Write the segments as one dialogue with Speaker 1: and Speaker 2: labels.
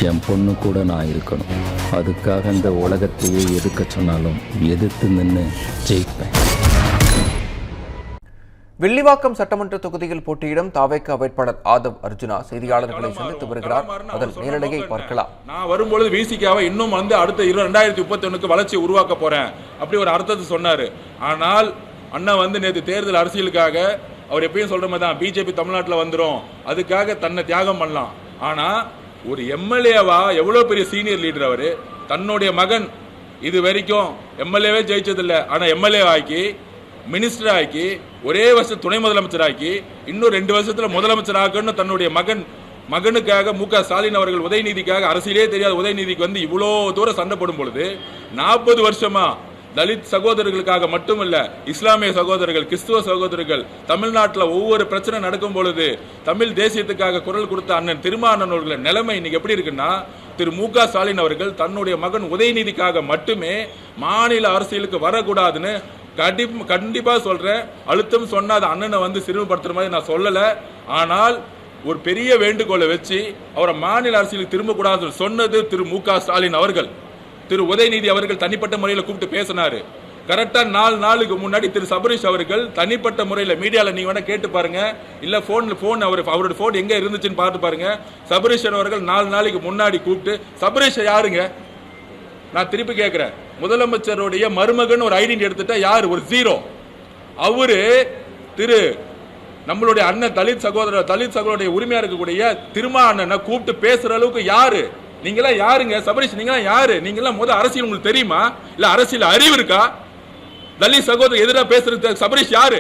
Speaker 1: என் பொண்ணு கூட நான் இருக்கணும். அதுக்காக இந்த உலகத்தையே எதிர்க்க சொன்னாலும் எதிர்த்து நின்று ஜெயிப்பேன்.
Speaker 2: வில்லிவாக்கம் சட்டமன்ற தொகுதியில் போட்டியிடும் தாவேகா வேட்பாளர் ஆதவ் அர்ஜுனா செய்தியாளர்களை சந்தித்து வருகிறார். அதன் நேரடியை பார்க்கலாம்.
Speaker 3: நான் வரும்பொழுது விசிகாவை இன்னும் அடுத்த 2031 வளர்ச்சியை உருவாக்க போறேன் அப்படி ஒரு அர்த்தத்தை சொன்னாரு. ஆனால் அண்ணா நேற்று தேர்தல் அரசியலுக்காக அவர் எப்பயும் சொல்ற மாதிரி தான் பிஜேபி தமிழ்நாட்டில் வந்துடும், அதுக்காக தன்னை தியாகம் பண்ணலாம். ஆனா ஒரு எம்எல்ஏவா எவ்வளவு பெரிய சீனியர் லீடர் அவரு, தன்னுடைய மகன் இது வரைக்கும் எம்எல்ஏவே ஜெயிச்சதில்லை, ஆனா எம்எல்ஏ ஆக்கி மினிஸ்டர் ஆக்கி ஒரே வருஷம் துணை முதலமைச்சர் ஆக்கி இன்னும் 2 வருஷத்துல முதலமைச்சர் ஆக்கணும்னு தன்னுடைய மகனுக்காக மு க ஸ்டாலின் அவர்கள் உதயநிதிக்காக அரசியலே தெரியாத உதயநிதிக்கு இவ்வளோ தூரம் சண்டை போடும் பொழுது 40 வருஷமா தலித் சகோதரர்களுக்காக மட்டுமல்ல, இஸ்லாமிய சகோதரர்கள், கிறிஸ்துவ சகோதரர்கள், தமிழ்நாட்டில் ஒவ்வொரு பிரச்சனை நடக்கும் பொழுது தமிழ் தேசியத்துக்காக குரல் கொடுத்த அண்ணன் திருமாவளவன் அவர்கள் நிலைமை இன்னைக்கு எப்படி இருக்குன்னா, திரு மு க ஸ்டாலின் அவர்கள் தன்னுடைய மகன் உதயநிதிக்காக மட்டுமே மாநில அரசியலுக்கு வரக்கூடாதுன்னு கண்டிப்பா சொல்றேன். அழுத்தம் சொன்னா அது அண்ணனை சிறுமப்படுத்துற மாதிரி நான் சொல்லல. ஆனால் ஒரு பெரிய வேண்டுகோளை வச்சு அவரை மாநில அரசியலுக்கு திரும்ப கூடாது சொன்னது திரு மு க ஸ்டாலின் அவர்கள். திரு உதயநிதி அவர்கள் தனிப்பட்ட முறையில் கூப்பிட்டு பேசினாரு. கரெக்டா 4 நாளுக்கு முன்னாடி திரு சபரீஷ் அவர்கள் தனிப்பட்ட முறையில் மீடியால நீங்க வேணா கேட்டு பாருங்க, இல்ல போன் அவரோட போன் எங்க இருந்துச்சுன்னு பார்த்து பாருங்க. சபரீஷ் அவர்கள் 4 நாளைக்கு முன்னாடி கூப்பிட்டு, சபரீஷ் யாருங்க, நான் திருப்பி கேட்கிறேன், முதலமைச்சருடைய மருமகன் ஒரு ஐடென்டி எடுத்துட்டா யாரு, ஒரு ஜீரோ. அவரு திரு நம்மளுடைய அண்ணன் தலித் சகோதரருடைய உரிமையா இருக்கக்கூடிய திருமா அண்ணனை கூப்பிட்டு பேசுற அளவுக்கு யாரு, நீங்களாம் யாருங்க? சபரீஷ் நீங்களாம் யாரு? நீங்களாம் அரசியல் உங்களுக்கு தெரியுமா? இல்ல அரசியல் அறிவு இருக்கா? தலித் சகோதரர் எதிராக பேசுறது சபரீஷ் யாரு?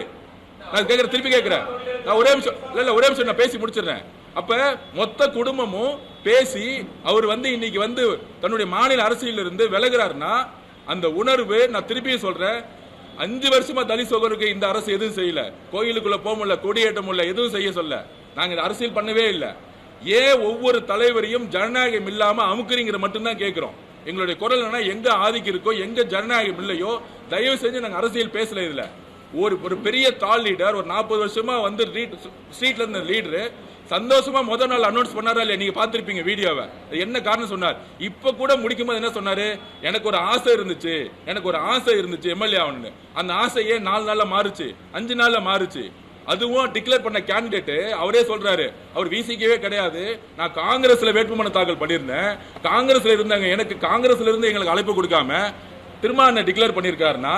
Speaker 3: நான் கேட்கிறேன், திருப்பி கேட்கிறேன். நான் ஒரே நிமிஷம் நான் பேசி முடிச்சிடுறேன். அப்ப மொத்த குடும்பமும் பேசி அவர் இன்னைக்கு தன்னுடைய மாநில அரசியல் இருந்து விலகிறாருன்னா அந்த உணர்வு, நான் திருப்பியும் சொல்றேன், 5 வருஷமா தலித் சகோதரருக்கு இந்த அரசு எதுவும் செய்யல, கோயிலுக்குள்ள போக முடியல, கொடியேற்ற முடியல, எதுவும் செய்ய சொல்ல, நாங்க இந்த அரசியல் பண்ணவே இல்லை. ஏன் ஒவ்வொரு தலைவரையும் ஜனநாயகம் இல்லாம அமுக்குறீங்கிற மட்டும்தான் கேட்கிறோம். எங்களுடைய குரல் எங்க ஆதிக்கம் இருக்கோ, எங்க ஜனநாயகம் இல்லையோ தயவு செஞ்சு நாங்க அரசியல் பேசல. இதுல ஒரு பெரிய தால் லீடர் ஒரு 40 வருஷமா ஸ்ட்ரீட்ல இருந்த லீடரு சந்தோஷமா முதல் நாள் அனௌன்ஸ் பண்ணாரா இல்லையா? நீங்க பார்த்திருப்பீங்க வீடியோவை. என்ன காரணம் சொன்னார்? இப்ப கூட முடிக்கும் போது என்ன சொன்னாரு, எனக்கு ஒரு ஆசை இருந்துச்சு எம்எல்ஏ ஆகணும்னு. அந்த ஆசையே 4 நாள்ல மாறுச்சு, 5 நாள்ல மாறுச்சு. அதுவும் டிக்ளேர் பண்ண கேண்டிடேட் அவரே சொல்றாரு, அவர் விசிக்கவே கிடையாது, நான் காங்கிரஸ்ல வேட்புமனு தாக்கல் பண்ணியிருந்தேன், காங்கிரஸ்ல இருந்தாங்க, எனக்கு காங்கிரஸ்ல இருந்து எங்களுக்கு அழைப்பு கொடுக்காம திரும்ப டிக்ளேர் பண்ணிருக்காருன்னா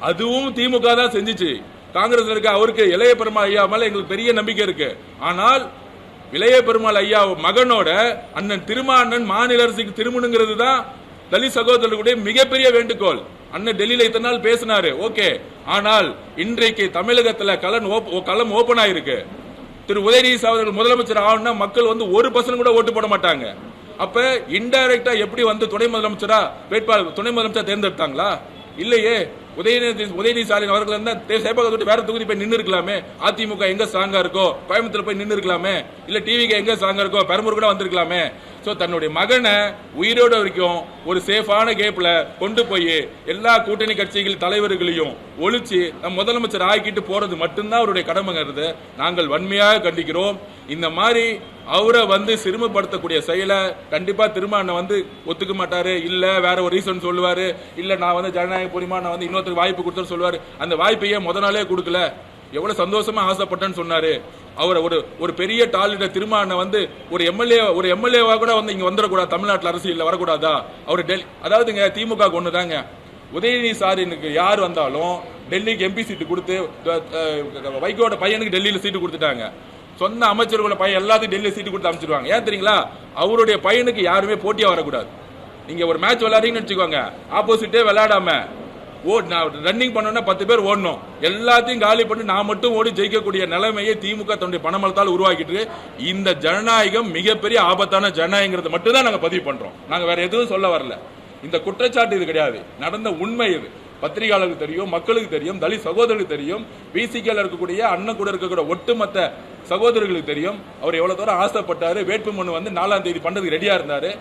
Speaker 3: அதுவும் திமுக தான் செஞ்சிச்சு. காங்கிரஸ்ல இருக்க அவருக்கு இளைய பெருமாள் ஐயா மேல எங்களுக்கு பெரிய நம்பிக்கை இருக்கு. ஆனால் இளைய பெருமாள் ஐயா மகனோட அண்ணன் திருமாவளவன் மாநில அரசுக்கு திரும்பணுங்கிறது தான் தலித் சகோதரர்களுடைய மிகப்பெரிய வேண்டுகோள். அண்ணன் டெல்லியில இத்தனை நாள் பேசினாரு, ஓகே. ஆனால் இன்றைக்கு தமிழகத்துல களம் ஓபன் ஆயிருக்கு. திரு உதயநிதி அவர்கள் முதலமைச்சர் ஆகணும்னா மக்கள் 1% கூட ஓட்டு போட மாட்டாங்க. அப்ப இன்டைரக்டா எப்படி துணை முதலமைச்சரா வேட்பாளர் துணை முதலமைச்சர் தேர்ந்தெடுத்தாங்களா? இல்லையே. உதயநிதி ஸ்டாலின் அவர்கள் சேப்பாக்கத்தை வேற தொகுதி போய் நின்று இருக்கலாமே, அதிமுக எங்க ஸ்ட்ராங்கா இருக்கோ கோயம்புத்தூர் போய் நின்று இருக்கலாமே, இல்ல டிவிக்கு எங்க ஸ்ட்ராங்கா இருக்கோ பெரம்பூர் கூட வந்திருக்கலாமே. சோ தன்னுடைய மகனை உயிரோட வரைக்கும் ஒரு சேஃபான கேப்ல கொண்டு போய் எல்லா கூட்டணி கட்சிகள் தலைவர்களையும் ஒழிச்சு முதலமைச்சர் ஆக்கிட்டு போறது மட்டும்தான் அவருடைய கடமைங்கிறது நாங்கள் வன்மையாக கண்டிக்கிறோம். இந்த மாதிரி அவரை சிறுமப்படுத்தக்கூடிய செயலை கண்டிப்பா திரும்ப ஒத்துக்க மாட்டாரு. இல்ல வேற ஒரு ரீசன் சொல்லுவாரு, இல்ல நான் ஜனநாயக பூர்வமா நான் இன்னொருத்தருக்கு வாய்ப்பு கொடுத்தேன்னு சொல்லுவாரு. அந்த வாய்ப்பையே முத நாளே கொடுக்கல. எவ்வளவு சந்தோஷமா ஆசைப்பட்டேன்னு சொன்னாரு. அவரை ஒரு பெரிய டாலிட திரும்ப ஒரு எம்எல்ஏவா கூட இங்க வந்துடக்கூடாது, தமிழ்நாட்டில் அரசியல் வரக்கூடாதா? அவர் அதாவதுங்க திமுக ஒண்ணுதாங்க, உதயநிதி ஸ்டாலினுக்கு யார் வந்தாலும் டெல்லிக்கு எம்பி சீட்டு கொடுத்து வைகோட பையனுக்கு டெல்லியில சீட்டு கொடுத்துட்டாங்க. சொந்த அமைச்சர்களோட பையன் எல்லாத்தையும் டெல்லியில சீட்டு கொடுத்து அமைச்சிருவாங்க. ஏன் தெரியுங்களா? அவருடைய பையனுக்கு யாருமே போட்டியா வரக்கூடாது. நீங்க ஒரு மேட்ச் விளையாடுறீங்கன்னு வச்சுக்கோங்க, ஆப்போசிட்டே விளையாடாம ரன்னிங் பண்ணோம்னா 10 பேர் ஓடணும், எல்லாத்தையும் காலி பண்ணி நான் மட்டும் ஓடி ஜெயிக்கக்கூடிய நிலைமையை திமுக தன்னுடைய பணமளத்தால் உருவாக்கிட்டு இந்த ஜனநாயகம் மிகப்பெரிய ஆபத்தான ஜனநாயகங்கிறது மட்டும் தான் நாங்க பதிவு பண்றோம். நாங்க வேற எதுவும் சொல்ல வரல. இந்த குற்றச்சாட்டு இது கிடையாது, நடந்த உண்மை இது. பத்திரிகையாளருக்கு தெரியும், மக்களுக்கு தெரியும், தலித் சகோதரர்களுக்கு தெரியும், பிசிகேல இருக்கக்கூடிய அண்ணன் கூட இருக்கக்கூடிய ஒட்டுமொத்த சகோதரர்களுக்கு தெரியும். அவர் எவ்வளவு தூரம் ஆசைப்பட்டாரு, வேட்புமனு 4ஆம் தேதி பண்றதுக்கு ரெடியா இருந்தாரு.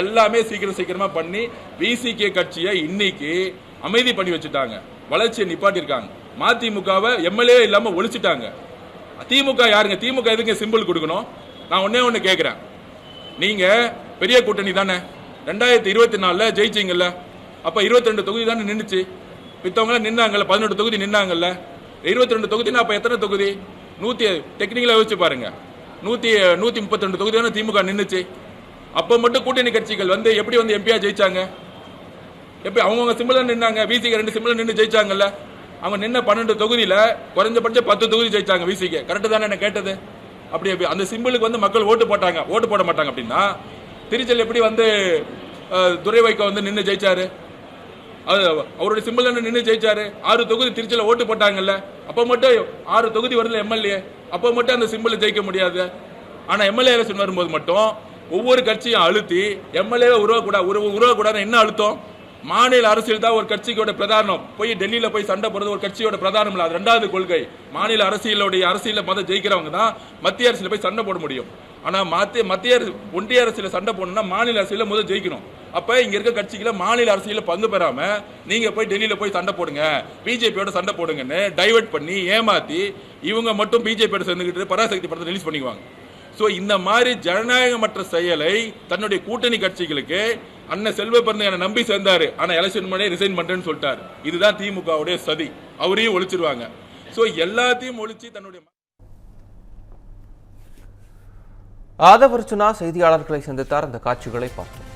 Speaker 3: எல்லாமே சீக்கிரமா பண்ணி பிசிகே கட்சியை இன்னைக்கு அமைதி பண்ணி வச்சுட்டாங்க, வளர்ச்சியை நிப்பாட்டி இருக்காங்க. மதிமுகவை எம்எல்ஏ இல்லாம ஒழிச்சிட்டாங்க. திமுக யாருங்க? திமுக எதுக்கு சிம்பிள் கொடுக்கணும்? நான் ஒன்னே கேட்கிறேன், நீங்க பெரிய கூட்டணி தானே. 2024 ஜெயிச்சிங்கல்ல, அப்ப 22 தொகுதி தானே நின்றுச்சு. மித்தவங்க நின்னாங்கல்ல, 18 தொகுதி நின்னாங்கல்ல. 22 தொகுதினா அப்ப எத்தனை தொகுதி? 100 டெக்னிக்கலா யோசிச்சு பாருங்க. 132 தொகுதி தானே திமுக நின்றுச்சு. அப்ப மட்டும் கூட்டணி கட்சிகள் வந்து எப்படி வந்து எம்பியா ஜெயிச்சாங்க? எப்படி அவங்க சிம்பிளா நின்னாங்க? விசிக்கு 2 சிம்பிளா நின்று ஜெயிச்சாங்கல்ல. அவங்க நின்ன 12 தொகுதியில குறைஞ்சபட்சம் 10 தொகுதி ஜெயிச்சாங்க விசிக்கு. கரெக்ட் தானே என்ன கேட்டது? அப்படி அந்த சிம்பிளுக்கு வந்து மக்கள் ஓட்டு போட்டாங்க. ஓட்டு போட மாட்டாங்க அப்படின்னா திருச்செல் எப்படி வந்து துரை வைகோ வந்து நின்று ஜெயிச்சாரு? அவருடைய சிம்பிள் நின்று ஜெயிச்சாரு. 6 தொகுதி திருச்சியில ஓட்டு போட்டாங்கல்ல. அப்ப மட்டும் 6 தொகுதி வருது எம்எல்ஏ. அப்ப மட்டும் அந்த சிம்பிள் ஜெயிக்க முடியாது. ஆனா எம்எல்ஏ எலெக்ஷன் வரும்போது மட்டும் ஒவ்வொரு கட்சியும் அழுத்தி எம்எல்ஏ உருவக்கூடாது. என்ன அழுத்தம்? மாநில அரசியல் தான் ஒரு கட்சியோட பிரதானம். போய் டெல்லியில போய் சண்டை போடுறது ஒரு கட்சியோட பிரதானம் இல்ல. அது 2வது கொள்கை. மாநில அரசியல மொதல் ஜெயிக்கிறவங்க தான் மத்திய அரசியல போய் சண்டை போட முடியும். ஆனா ஒன்றிய அரசியல சண்டை போடணும்னா மாநில அரசியல முதல் ஜெயிக்கணும். அப்ப இங்க இருக்க கட்சிகளை மாநில அரசியல பங்கு பெறாம நீங்க போய் டெல்லியில போய் சண்டை போடுங்க, பிஜேபியோட சண்டை போடுங்கன்னு டைவர்ட் பண்ணி ஏமாத்தி இவங்க மட்டும் பிஜேபியோட சேர்ந்துக்கிட்டு பராசக்தி படத்தை ரிலீஸ் பண்ணிக்குவாங்க. சோ இந்த மாதிரி ஜனநாயகமற்ற செயலை தன்னுடைய கூட்டணி கட்சிகளுக்கு அண்ணன் செல்வ பெருந்தகையை நம்பி சேர்ந்தாரு. ஆனா எலெக்ஷன் முன்னாடி ரிசைன் பண்றேன்னு சொல்லிட்டாரு. இதுதான் திமுகவுடைய சதி. அவரையும் ஒழிச்சிருவாங்க. சோ எல்லாத்தையும் ஒழிச்சு தன்னுடைய
Speaker 2: ஆதவ் அர்ஜுனா செய்தியாளர்களை சந்தித்தார். அந்த காட்சிகளை பார்த்தோம்.